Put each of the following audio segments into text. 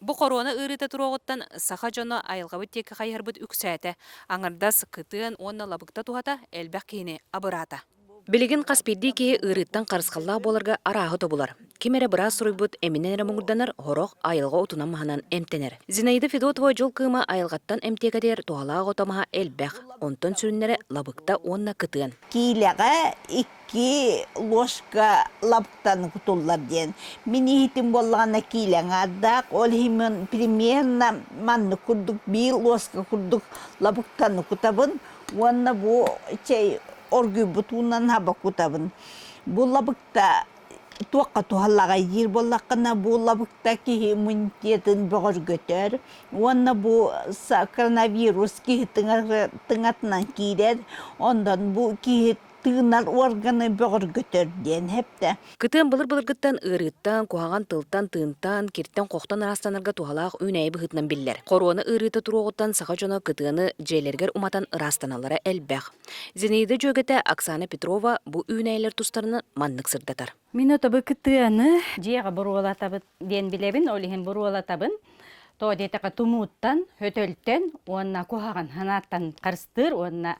Бу корона ырыта туруоттан саха жоно айылгабыт тек хайырбыт үксәте. Аңырдас кытын онна лабыкта тухата элбәк кийини абырата. Билигин каспидди ки ырыттан карыскалла боларга арахы тобулар. Кимере быра суруйбут эминенере муңурданар хорох айылга утунан маханан эмтенер. Зинаида Федотова жол кыма айылгаттан эмтегадер туалаа готамаха элбәк. Онтон сүрүннере лабыкта онна кытын. Килеға 2 ложка лаптан кутуллар ден. Мини хитим боллағана килеға ардақ, ол химен примерно манны курдук 1 ложка курдук лабықтан кутабын. Онна бу чай оргүй бутунан хаба кутабын. Бу лабықта туаққа тухаллаға ер боллаққына бу лабықта ки иммунитетін бұғыр көтер. Онна бу коронавирус ки тыңатынан кейдер. Ондан бу ки тыгынар органы бұғыр көтер ден хепті. Кытын былыр-былыргыттан ырыттан, куһаган тылтан, тыынтан, кирттен қоқтан арастанарга тухалаах үнәй быхытнан биллер. Корона ырыта туруоғыттан саха жоно кытыны жейлергер уматан ырастаналара элбәх. Зинаида жөгете Оксана Петрова бу үнәйлер тустарыны маннык сырдатар. Мин отобы кытыны жега буруала табыт ден билебин, олихин буруала табын. То детека тумуттан, хөтөлтен, онна куһаган ханаттан карыстыр, онна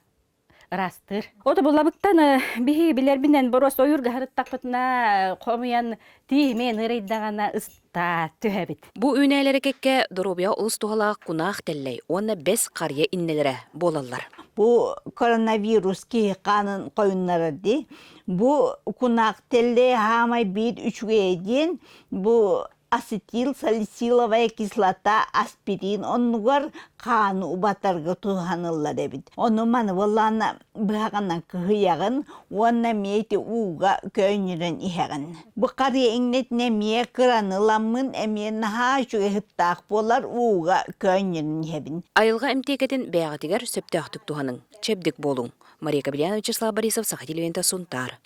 растыр. Оты булабыктан бихи билербинен борос ойурга харыттакпытына комуян тимен ырайдагана ыста төһәбит. Бу үнәйләре кекке доробия улус тухалаах кунаах теллей, онна бес қария иннелере болалар. Бу коронавирус ки қанын қойынлары ди. Бу кунақ телле хамай 1-3 ден бу ацетил салициловая кислота, аспирин, оннугар қаны убатарга туханыллар эбит. Оны маны боллана быхаганан кыхыягын, онна мейти уга көйнерен ихагын. Бу қария иңнетне мие кыраныламын, әме наха жүге хыттақ болар уга көйнерен ихабин. Айылға эмтекетін бәғатигер сөптәқтік туханың. Чепдік болуң. Мария Кабельянова, Вячеслав Борисов, Саха телевизионда Сунтар.